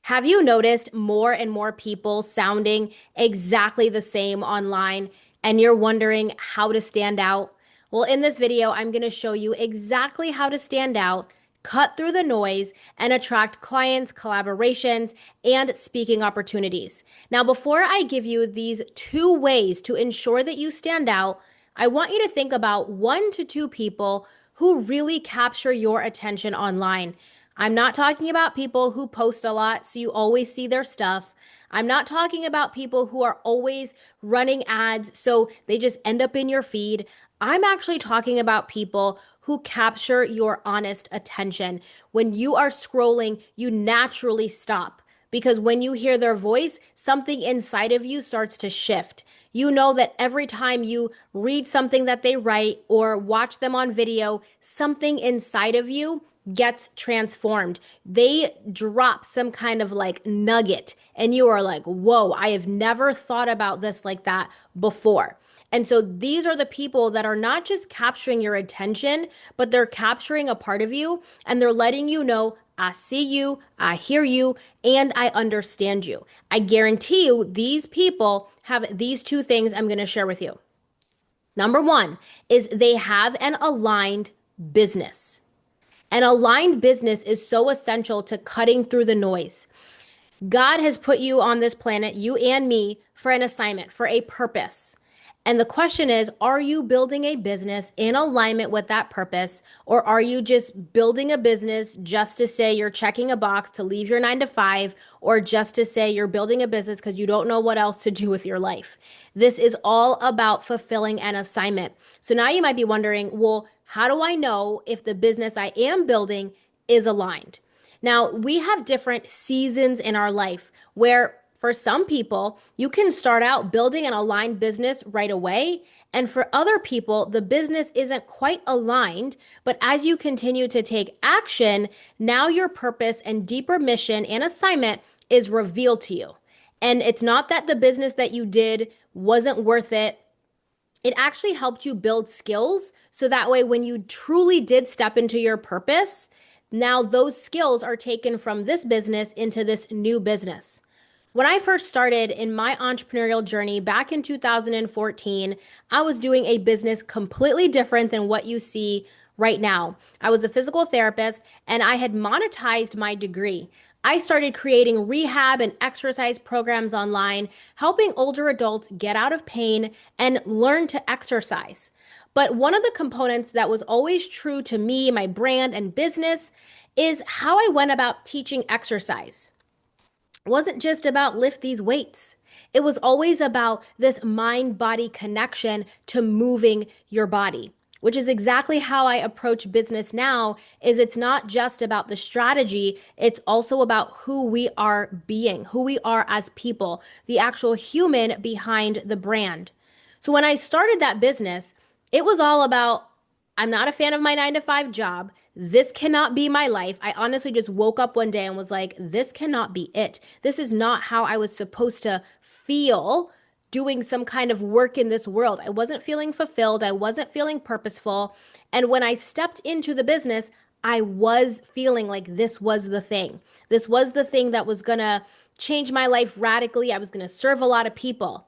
Have you noticed more and more people sounding exactly the same online and you're wondering how to stand out? Well, in this video, I'm going to show you exactly how to stand out, cut through the noise, and attract clients, collaborations, and speaking opportunities. Now, before I give you these two ways to ensure that you stand out, I want you to think about 1 to 2 people who really capture your attention online. I'm not talking about people who post a lot, so you always see their stuff. I'm not talking about people who are always running ads, so they just end up in your feed. I'm actually talking about people who capture your honest attention. When you are scrolling, you naturally stop because when you hear their voice, something inside of you starts to shift. You know that every time you read something that they write or watch them on video, something inside of you gets transformed. They drop some kind of like nugget, and you are like, whoa, I have never thought about this like that before. And so these are the people that are not just capturing your attention, but they're capturing a part of you and they're letting you know, I see you, I hear you, and I understand you. I guarantee you, these people have these two things I'm going to share with you. Number one is they have an aligned business. An aligned business is so essential to cutting through the noise. God has put you on this planet, you and me, for an assignment, for a purpose. And the question is, are you building a business in alignment with that purpose? Or are you just building a business just to say you're checking a box to leave your 9 to 5, or just to say you're building a business because you don't know what else to do with your life? This is all about fulfilling an assignment. So now you might be wondering, well, how do I know if the business I am building is aligned? Now, we have different seasons in our life where for some people, you can start out building an aligned business right away. And for other people, the business isn't quite aligned. But as you continue to take action, now your purpose and deeper mission and assignment is revealed to you. And it's not that the business that you did wasn't worth it. It actually helped you build skills. So that way, when you truly did step into your purpose, now those skills are taken from this business into this new business. When I first started in my entrepreneurial journey back in 2014, I was doing a business completely different than what you see right now. I was a physical therapist and I had monetized my degree. I started creating rehab and exercise programs online, helping older adults get out of pain and learn to exercise. But one of the components that was always true to me, my brand, and business is how I went about teaching exercise. It wasn't just about lift these weights. It was always about this mind body connection to moving your body, which is exactly how I approach business now. Is it's not just about the strategy, it's also about who we are being, who we are as people, the actual human behind the brand. So when I started that business, it was all about, I'm not a fan of my 9 to 5 job. This cannot be my life. I honestly just woke up one day and was like, this cannot be it. This is not how I was supposed to feel doing some kind of work in this world. I wasn't feeling fulfilled. I wasn't feeling purposeful. And when I stepped into the business, I was feeling like this was the thing. This was the thing that was going to change my life radically. I was going to serve a lot of people.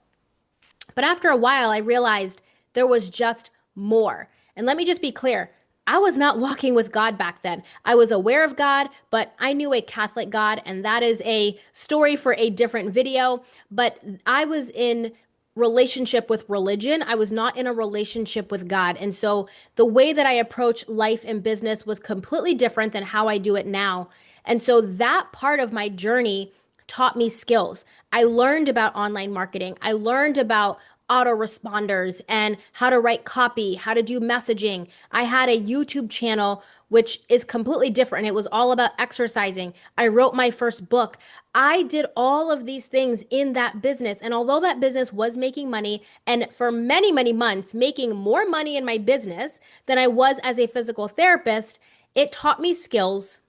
But after a while, I realized there was just more. And let me just be clear. I was not walking with God back then. I was aware of God, but I knew a Catholic God, and that is a story for a different video. But I was in relationship with religion. I was not in a relationship with God. And so the way that I approach life and business was completely different than how I do it now. And so that part of my journey taught me skills. I learned about online marketing. I learned about autoresponders and how to write copy, how to do messaging. I had a YouTube channel, which is completely different. It was all about exercising. I wrote my first book. I did all of these things in that business. And although that business was making money, and for many, many months, making more money in my business than I was as a physical therapist, it taught me skills,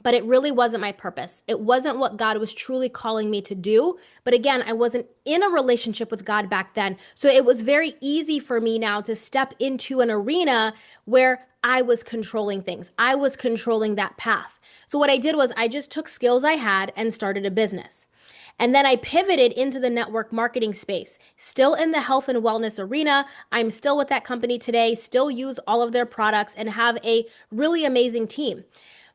but it really wasn't my purpose. It wasn't what God was truly calling me to do. But again, I wasn't in a relationship with God back then. So it was very easy for me now to step into an arena where I was controlling things. I was controlling that path. So what I did was I just took skills I had and started a business. And then I pivoted into the network marketing space, still in the health and wellness arena. I'm still with that company today, still use all of their products and have a really amazing team.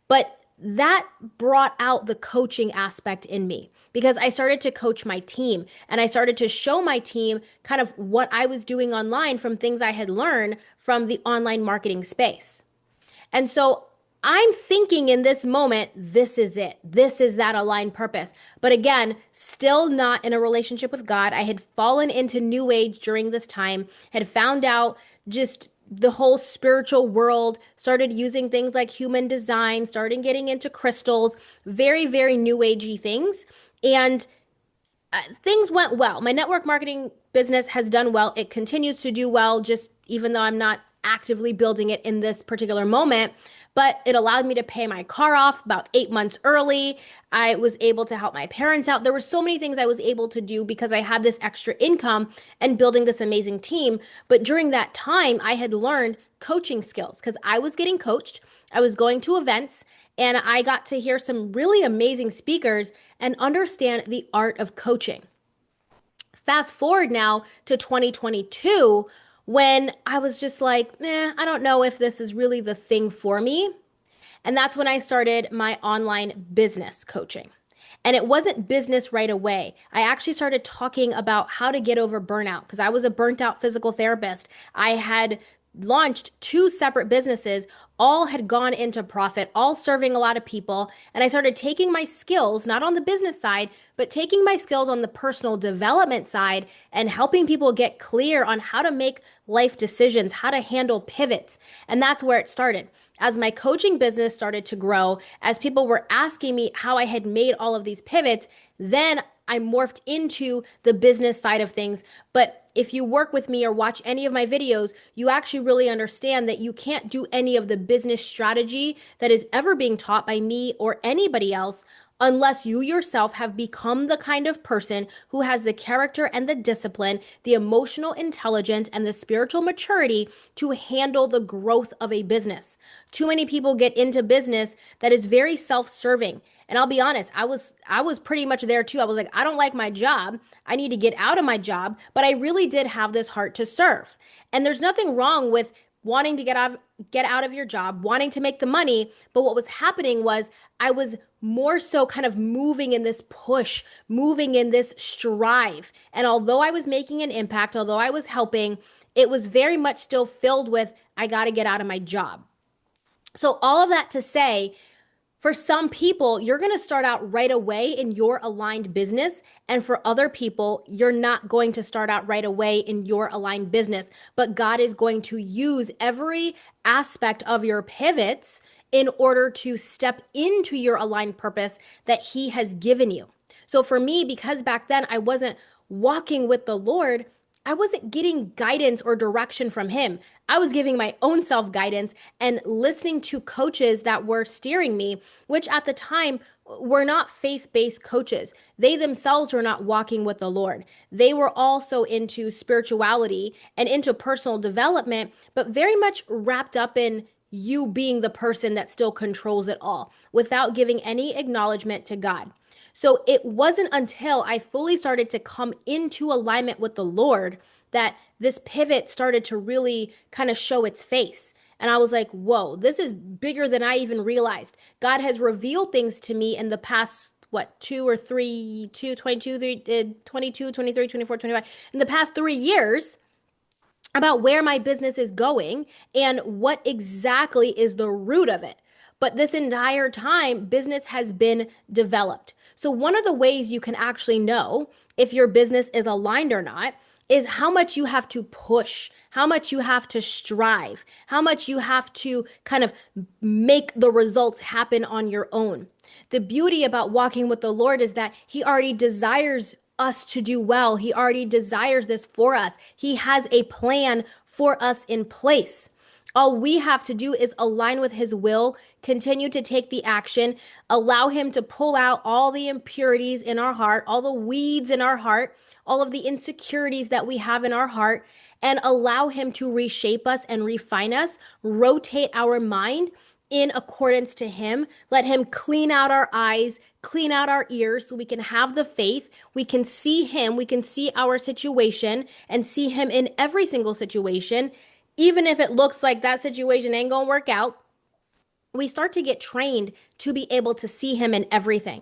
But that brought out the coaching aspect in me because I started to coach my team and I started to show my team kind of what I was doing online from things I had learned from the online marketing space. And so I'm thinking in this moment, this is it. This is that aligned purpose. But again, still not in a relationship with God. I had fallen into New Age during this time, had found out just the whole spiritual world, started using things like human design, started getting into crystals, very, very New Agey things. And things went well. My network marketing business has done well. It continues to do well, just even though I'm not actively building it in this particular moment. But it allowed me to pay my car off about 8 months early. I was able to help my parents out. There were so many things I was able to do because I had this extra income and building this amazing team. But during that time, I had learned coaching skills because I was getting coached. I was going to events and I got to hear some really amazing speakers and understand the art of coaching. Fast forward now to 2022 when I was just like, I don't know if this is really the thing for me. And that's when I started my online business coaching. And it wasn't business right away. I actually started talking about how to get over burnout because I was a burnt out physical therapist. I had launched two separate businesses, all had gone into profit, all serving a lot of people. And I started taking my skills, not on the business side, but taking my skills on the personal development side and helping people get clear on how to make life decisions, how to handle pivots. And that's where it started. As my coaching business started to grow, as people were asking me how I had made all of these pivots, then I morphed into the business side of things. But if you work with me or watch any of my videos, you actually really understand that you can't do any of the business strategy that is ever being taught by me or anybody else unless you yourself have become the kind of person who has the character and the discipline, the emotional intelligence, and the spiritual maturity to handle the growth of a business. Too many people get into business that is very self-serving. And I'll be honest, I was pretty much there too. I was like, I don't like my job. I need to get out of my job, but I really did have this heart to serve. And there's nothing wrong with wanting to get out of your job, wanting to make the money, but what was happening was I was more so kind of moving in this push, moving in this strive. And although I was making an impact, although I was helping, it was very much still filled with I got to get out of my job. So all of that to say, for some people, you're going to start out right away in your aligned business. And for other people, you're not going to start out right away in your aligned business. But God is going to use every aspect of your pivots in order to step into your aligned purpose that He has given you. So for me, because back then I wasn't walking with the Lord, I wasn't getting guidance or direction from Him. I was giving my own self guidance and listening to coaches that were steering me, which at the time were not faith based coaches. They themselves were not walking with the Lord. They were also into spirituality and into personal development, but very much wrapped up in you being the person that still controls it all without giving any acknowledgement to God. So it wasn't until I fully started to come into alignment with the Lord that this pivot started to really kind of show its face. And I was like, whoa, this is bigger than I even realized. God has revealed things to me in the past, what, 22, 23, 24, 25, in the past 3 years about where my business is going and what exactly is the root of it. But this entire time, business has been developed. So, one of the ways you can actually know if your business is aligned or not is how much you have to push, how much you have to strive, how much you have to kind of make the results happen on your own. The beauty about walking with the Lord is that He already desires us to do well. He already desires this for us. He has a plan for us in place. All we have to do is align with His will, continue to take the action, allow Him to pull out all the impurities in our heart, all the weeds in our heart, all of the insecurities that we have in our heart, and allow Him to reshape us and refine us, rotate our mind in accordance to him. Let him clean out our eyes, clean out our ears so we can have the faith. We can see him, we can see our situation and see him in every single situation. Even if it looks like that situation ain't gonna work out, we start to get trained to be able to see him in everything.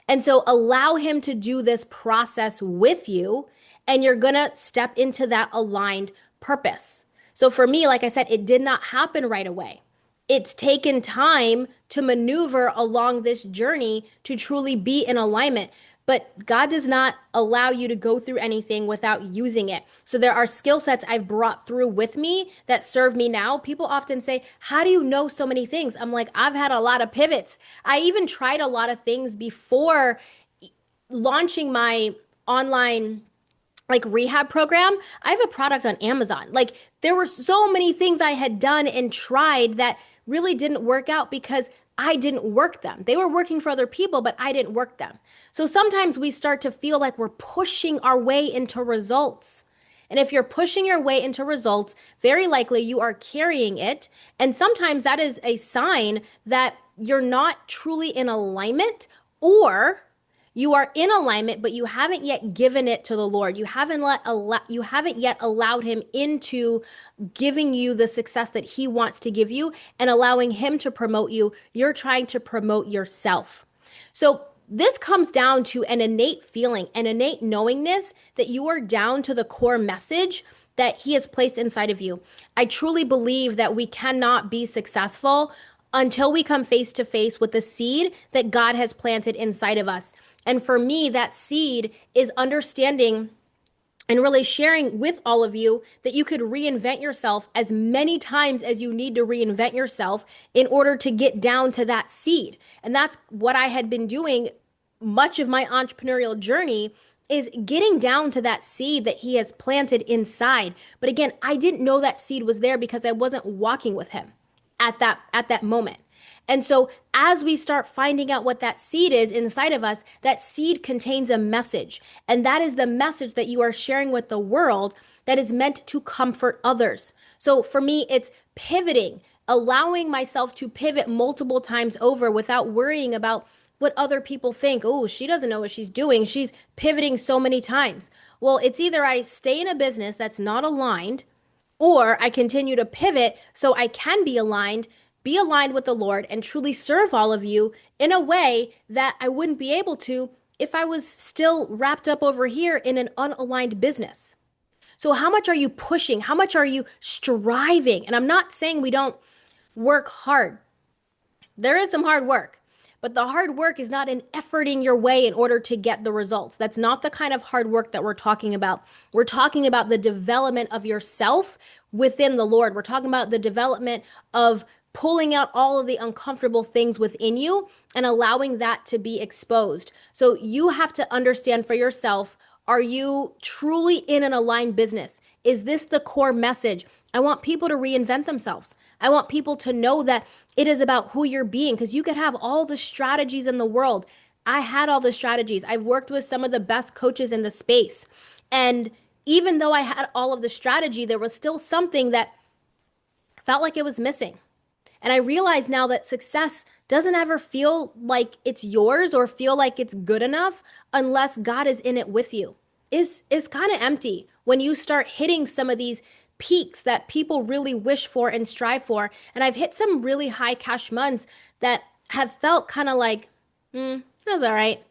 And so allow him to do this process with you, and you're going to step into that aligned purpose. So for me, like I said, it did not happen right away. It's taken time to maneuver along this journey to truly be in alignment. But God does not allow you to go through anything without using it. So there are skill sets I've brought through with me that serve me now. People often say, how do you know so many things? I'm like, I've had a lot of pivots. I even tried a lot of things before launching my online like rehab program. I have a product on Amazon. Like there were so many things I had done and tried that really didn't work out because I didn't work them. They were working for other people, but I didn't work them. So sometimes we start to feel like we're pushing our way into results. And if you're pushing your way into results, very likely you are carrying it. And sometimes that is a sign that you're not truly in alignment, or you are in alignment, but you haven't yet given it to the Lord. You haven't yet allowed him into giving you the success that he wants to give you and allowing him to promote you. You're trying to promote yourself. So this comes down to an innate feeling, an innate knowingness that you are down to the core message that he has placed inside of you. I truly believe that we cannot be successful until we come face to face with the seed that God has planted inside of us. And for me, that seed is understanding and really sharing with all of you that you could reinvent yourself as many times as you need to reinvent yourself in order to get down to that seed. And that's what I had been doing much of my entrepreneurial journey, is getting down to that seed that he has planted inside. But again, I didn't know that seed was there because I wasn't walking with him at that moment. And so as we start finding out what that seed is inside of us, that seed contains a message. And that is the message that you are sharing with the world that is meant to comfort others. So for me, it's pivoting, allowing myself to pivot multiple times over without worrying about what other people think. Oh, she doesn't know what she's doing. She's pivoting so many times. Well, it's either I stay in a business that's not aligned, or I continue to pivot so I can be aligned with the Lord and truly serve all of you in a way that I wouldn't be able to if I was still wrapped up over here in an unaligned business. So how much are you pushing? How much are you striving? And I'm not saying we don't work hard. There is some hard work, but the hard work is not an efforting your way in order to get the results. That's not the kind of hard work that we're talking about. We're talking about the development of yourself within the Lord. We're talking about the development of pulling out all of the uncomfortable things within you and allowing that to be exposed. So you have to understand for yourself, are you truly in an aligned business? Is this the core message? I want people to reinvent themselves. I want people to know that it is about who you're being, because you could have all the strategies in the world. I had all the strategies. I've worked with some of the best coaches in the space. And even though I had all of the strategy, there was still something that felt like it was missing. And I realize now that success doesn't ever feel like it's yours or feel like it's good enough unless God is in it with you. Is kind of empty when you start hitting some of these peaks that people really wish for and strive for. And I've hit some really high cash months that have felt kind of like, it was all right.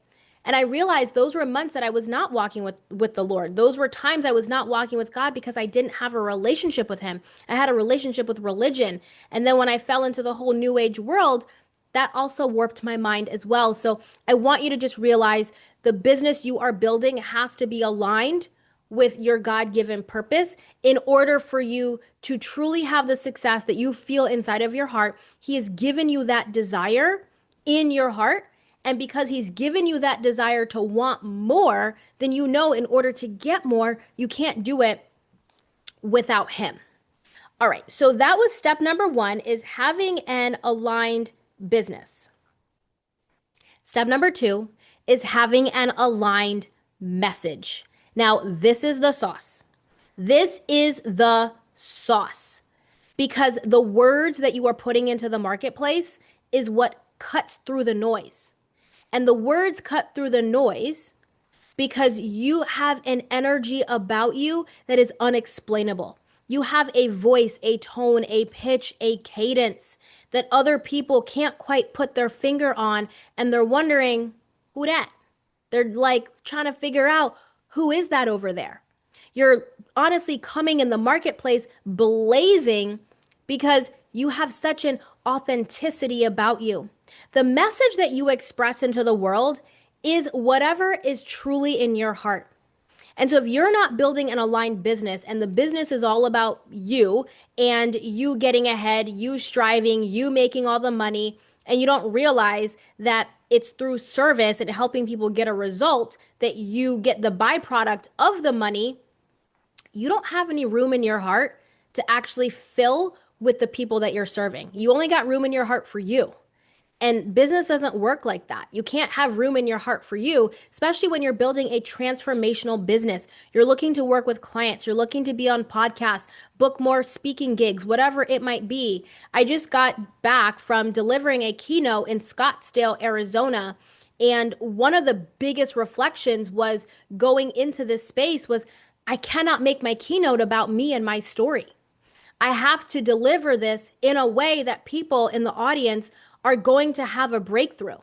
And I realized those were months that I was not walking with the Lord. Those were times I was not walking with God because I didn't have a relationship with him. I had a relationship with religion. And then when I fell into the whole new age world, that also warped my mind as well. So I want you to just realize the business you are building has to be aligned with your God-given purpose in order for you to truly have the success that you feel inside of your heart. He has given you that desire in your heart. And because he's given you that desire to want more, then you know in order to get more, you can't do it without him. All right, so that was step number 1, is having an aligned business. Step number 2 is having an aligned message. Now, this is the sauce. This is the sauce. because the words that you are putting into the marketplace is what cuts through the noise. And the words cut through the noise because you have an energy about you that is unexplainable. You have a voice, a tone, a pitch, a cadence that other people can't quite put their finger on, and they're wondering, who that? They're like trying to figure out, who is that over there? You're honestly coming in the marketplace blazing because you have such an authenticity about you. The message that you express into the world is whatever is truly in your heart. And so if you're not building an aligned business and the business is all about you and you getting ahead, you striving, you making all the money, and you don't realize that it's through service and helping people get a result that you get the byproduct of the money, you don't have any room in your heart to actually fill with the people that you're serving. You only got room in your heart for you. And business doesn't work like that. You can't have room in your heart for you, especially when you're building a transformational business. You're looking to work with clients, you're looking to be on podcasts, book more speaking gigs, whatever it might be. I just got back from delivering a keynote in Scottsdale, Arizona. And one of the biggest reflections was going into this space was I cannot make my keynote about me and my story. I have to deliver this in a way that people in the audience are going to have a breakthrough.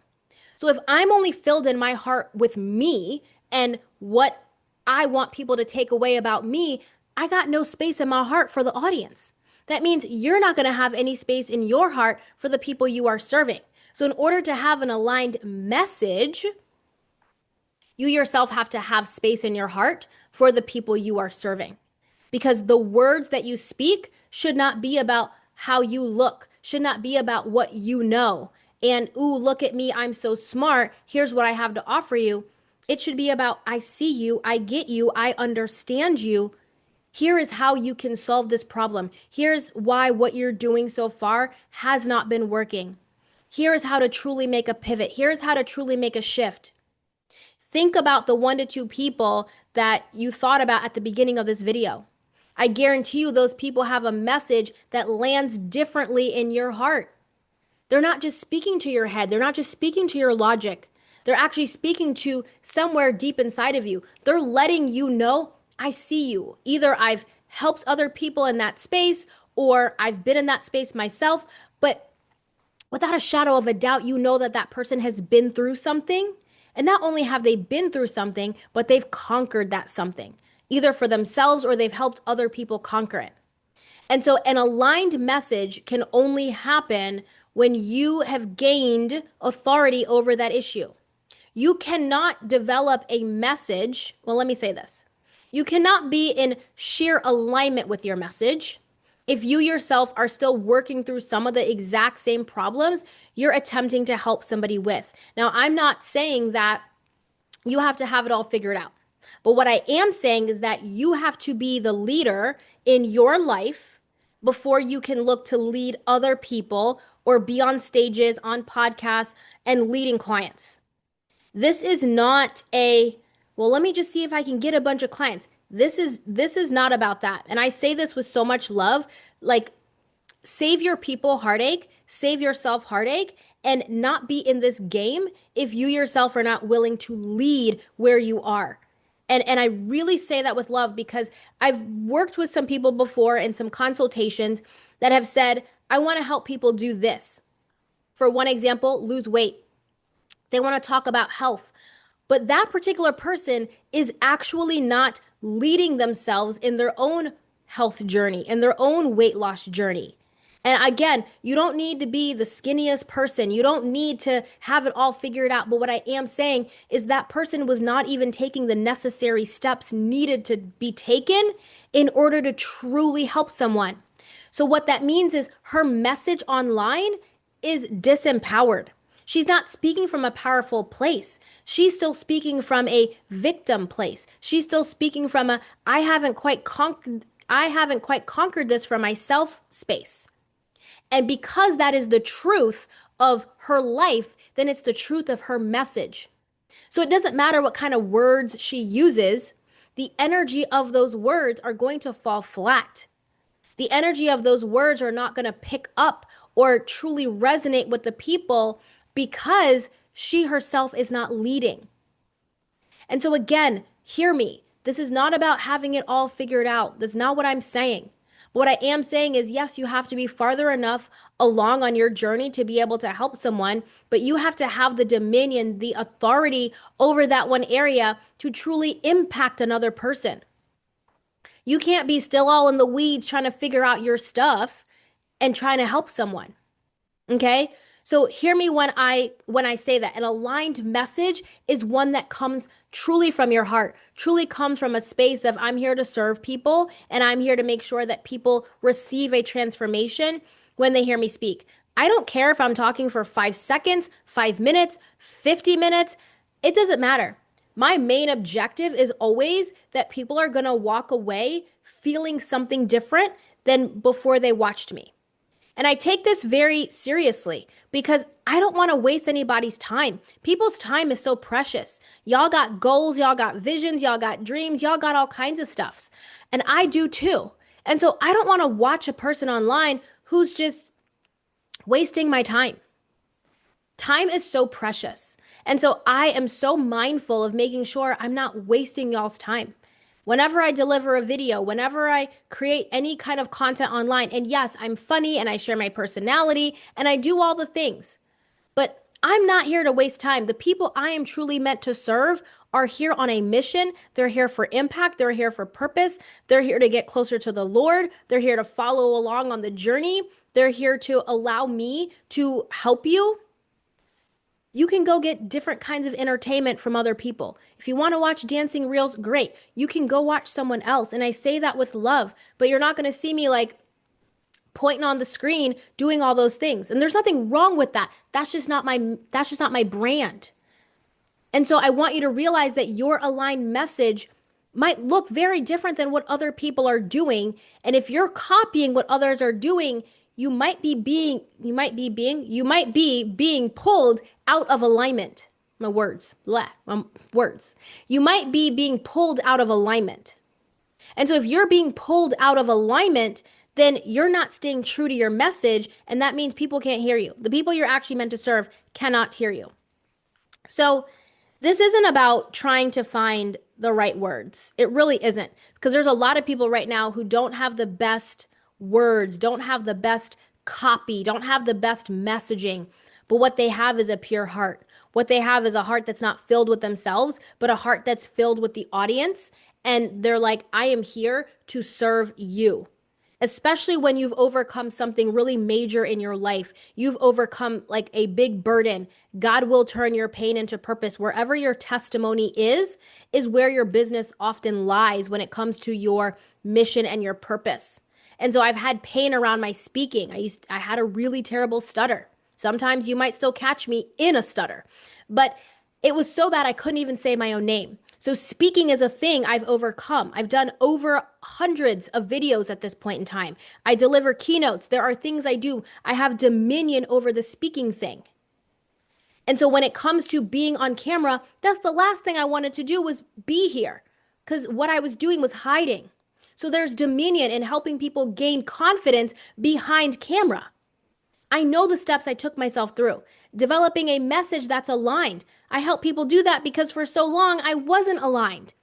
So if I'm only filled in my heart with me and what I want people to take away about me, I got no space in my heart for the audience. That means you're not going to have any space in your heart for the people you are serving. So in order to have an aligned message, you yourself have to have space in your heart for the people you are serving. Because the words that you speak should not be about how you look, should not be about what you know. And, ooh, look at me, I'm so smart. Here's what I have to offer you. It should be about, I see you, I get you, I understand you. Here is how you can solve this problem. Here's why what you're doing so far has not been working. Here's how to truly make a pivot. Here's how to truly make a shift. Think about the 1 to 2 people that you thought about at the beginning of this video. I guarantee you those people have a message that lands differently in your heart. They're not just speaking to your head. They're not just speaking to your logic. They're actually speaking to somewhere deep inside of you. They're letting you know, I see you. Either I've helped other people in that space or I've been in that space myself, but without a shadow of a doubt, you know that that person has been through something. And not only have they been through something, but they've conquered that something, either for themselves or they've helped other people conquer it. And so an aligned message can only happen when you have gained authority over that issue. You cannot develop a message. Well, let me say this. You cannot be in sheer alignment with your message if you yourself are still working through some of the exact same problems you're attempting to help somebody with. Now, I'm not saying that you have to have it all figured out. But what I am saying is that you have to be the leader in your life before you can look to lead other people or be on stages, on podcasts, and leading clients. This is not a, well, let me just see if I can get a bunch of clients. This is not about that. And I say this with so much love, like save your people heartache, save yourself heartache, and not be in this game if you yourself are not willing to lead where you are. And I really say that with love because I've worked with some people before in some consultations that have said, I want to help people do this. For one example, lose weight. They want to talk about health. But that particular person is actually not leading themselves in their own health journey, in their own weight loss journey. And again, you don't need to be the skinniest person. You don't need to have it all figured out. But what I am saying is that person was not even taking the necessary steps needed to be taken in order to truly help someone. So what that means is her message online is disempowered. She's not speaking from a powerful place. She's still speaking from a victim place. She's still speaking from a I haven't quite conquered this for myself space. And because that is the truth of her life, then it's the truth of her message. So it doesn't matter what kind of words she uses, the energy of those words are going to fall flat. The energy of those words are not going to pick up or truly resonate with the people because she herself is not leading. And so, again, hear me. This is not about having it all figured out. That's not what I'm saying. But what I am saying is, yes, you have to be farther enough along on your journey to be able to help someone, but you have to have the dominion, the authority over that one area to truly impact another person. You can't be still all in the weeds trying to figure out your stuff and trying to help someone. Okay? So hear me when I say that. An aligned message is one that comes truly from your heart, truly comes from a space of I'm here to serve people and I'm here to make sure that people receive a transformation when they hear me speak. I don't care if I'm talking for 5 seconds, 5 minutes, 50 minutes. It doesn't matter. My main objective is always that people are going to walk away feeling something different than before they watched me. And I take this very seriously because I don't want to waste anybody's time. People's time is so precious. Y'all got goals, y'all got visions, y'all got dreams, y'all got all kinds of stuffs. And I do too. And so I don't want to watch a person online who's just wasting my time. Time is so precious. And so I am so mindful of making sure I'm not wasting y'all's time. Whenever I deliver a video, whenever I create any kind of content online, and yes, I'm funny and I share my personality and I do all the things, but I'm not here to waste time. The people I am truly meant to serve are here on a mission. They're here for impact. They're here for purpose. They're here to get closer to the Lord. They're here to follow along on the journey. They're here to allow me to help you. You can go get different kinds of entertainment from other people. If you want to watch dancing reels, great. You can go watch someone else. And I say that with love, but you're not going to see me like pointing on the screen doing all those things. And there's nothing wrong with that. That's just not my brand. And so I want you to realize that your aligned message might look very different than what other people are doing. And if you're copying what others are doing, you might be being pulled out of alignment. My words, words. You might be being pulled out of alignment. And so if you're being pulled out of alignment, then you're not staying true to your message. And that means people can't hear you. The people you're actually meant to serve cannot hear you. So this isn't about trying to find the right words. It really isn't, because there's a lot of people right now who don't have the best words, don't have the best copy, don't have the best messaging, but what they have is a pure heart. What they have is a heart that's not filled with themselves, but a heart that's filled with the audience. And they're like, I am here to serve you. Especially when you've overcome something really major in your life. You've overcome like a big burden. God will turn your pain into purpose. Wherever your testimony is where your business often lies when it comes to your mission and your purpose. And so I've had pain around my speaking. I had a really terrible stutter. Sometimes you might still catch me in a stutter, but it was so bad I couldn't even say my own name. So speaking is a thing I've overcome. I've done over hundreds of videos at this point in time. I deliver keynotes. There are things I do. I have dominion over the speaking thing. And so when it comes to being on camera, that's the last thing I wanted to do was be here, because what I was doing was hiding. So there's dominion in helping people gain confidence behind camera. I know the steps I took myself through. Developing a message that's aligned. I help people do that because for so long I wasn't aligned.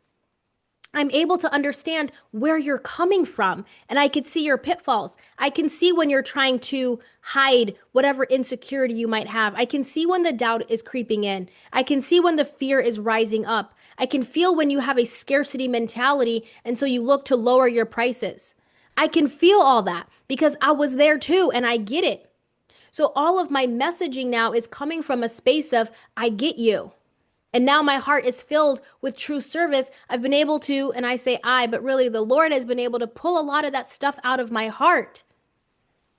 I'm able to understand where you're coming from, and I can see your pitfalls. I can see when you're trying to hide whatever insecurity you might have. I can see when the doubt is creeping in. I can see when the fear is rising up. I can feel when you have a scarcity mentality, and so you look to lower your prices. I can feel all that because I was there too, and I get it. So all of my messaging now is coming from a space of, I get you. And now my heart is filled with true service. I've been able to, and I say I, but really the Lord has been able to pull a lot of that stuff out of my heart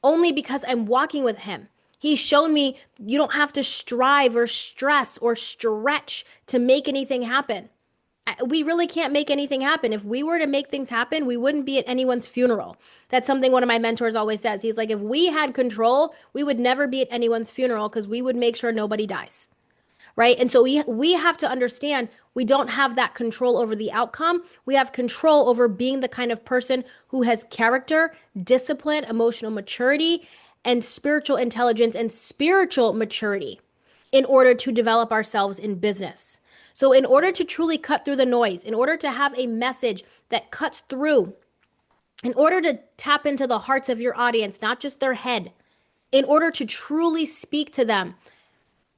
only because I'm walking with him. He's shown me you don't have to strive or stress or stretch to make anything happen. We really can't make anything happen. If we were to make things happen, we wouldn't be at anyone's funeral. That's something one of my mentors always says. He's like, if we had control, we would never be at anyone's funeral because we would make sure nobody dies. right? And so we have to understand we don't have that control over the outcome. We have control over being the kind of person who has character, discipline, emotional maturity, and spiritual intelligence and spiritual maturity in order to develop ourselves in business. So, in order to truly cut through the noise, in order to have a message that cuts through, in order to tap into the hearts of your audience, not just their head, in order to truly speak to them,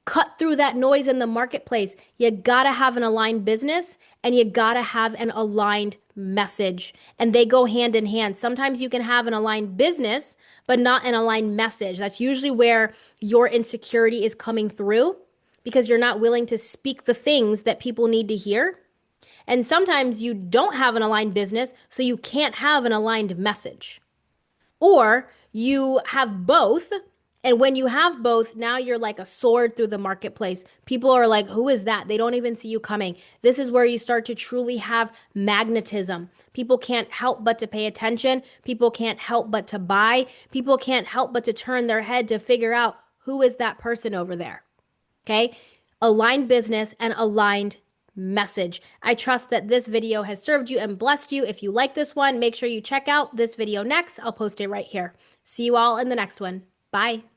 cut through that noise in the marketplace, you gotta have an aligned business and you gotta have an aligned message. And they go hand in hand. Sometimes you can have an aligned business, but not an aligned message. That's usually where your insecurity is coming through because you're not willing to speak the things that people need to hear. And sometimes you don't have an aligned business, so you can't have an aligned message. Or you have both. And when you have both, now you're like a sword through the marketplace. People are like, who is that? They don't even see you coming. This is where you start to truly have magnetism. People can't help but to pay attention. People can't help but to buy. People can't help but to turn their head to figure out who is that person over there. Okay? Aligned business and aligned message. I trust that this video has served you and blessed you. If you like this one, make sure you check out this video next. I'll post it right here. See you all in the next one. Bye.